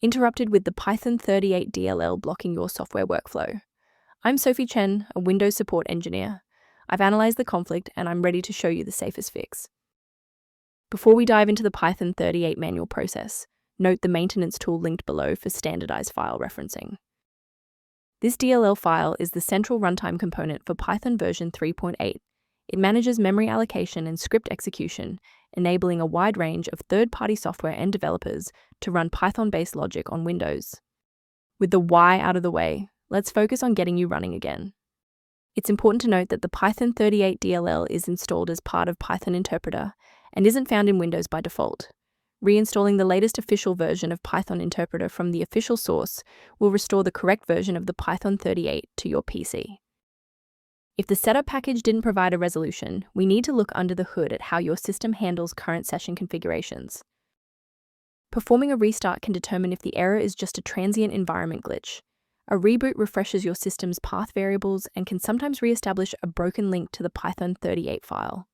interrupted with the Python38 DLL blocking your software workflow. I'm Sophie Chen, a Windows support engineer. I've analyzed the conflict and I'm ready to show you the safest fix. Before we dive into the Python38 manual process, note the maintenance tool linked below for standardized file referencing. This DLL file is the central runtime component for Python version 3.8. It manages memory allocation and script execution, enabling a wide range of third-party software and developers to run Python-based logic on Windows. With the why out of the way, let's focus on getting you running again. It's important to note that the Python38 DLL is installed as part of Python Interpreter and isn't found in Windows by default. Reinstalling the latest official version of Python Interpreter from the official source will restore the correct version of the Python38 to your PC. If the setup package didn't provide a resolution, we need to look under the hood at how your system handles current session configurations. Performing a restart can determine if the error is just a transient environment glitch. A reboot refreshes your system's path variables and can sometimes re-establish a broken link to the Python38 file.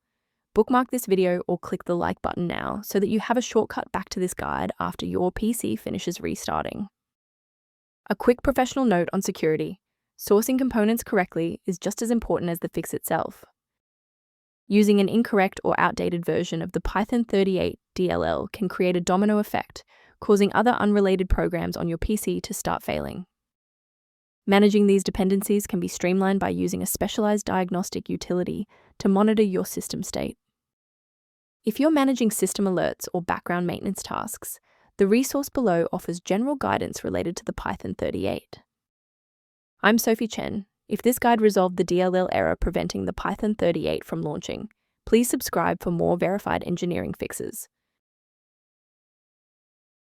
Bookmark this video or click the like button now so that you have a shortcut back to this guide after your PC finishes restarting. A quick professional note on security. Sourcing components correctly is just as important as the fix itself. Using an incorrect or outdated version of the Python38 DLL can create a domino effect, causing other unrelated programs on your PC to start failing. Managing these dependencies can be streamlined by using a specialized diagnostic utility to monitor your system state. If you're managing system alerts or background maintenance tasks, the resource below offers general guidance related to the Python38. I'm Sophie Chen. If this guide resolved the DLL error preventing the Python38 from launching, please subscribe for more verified engineering fixes.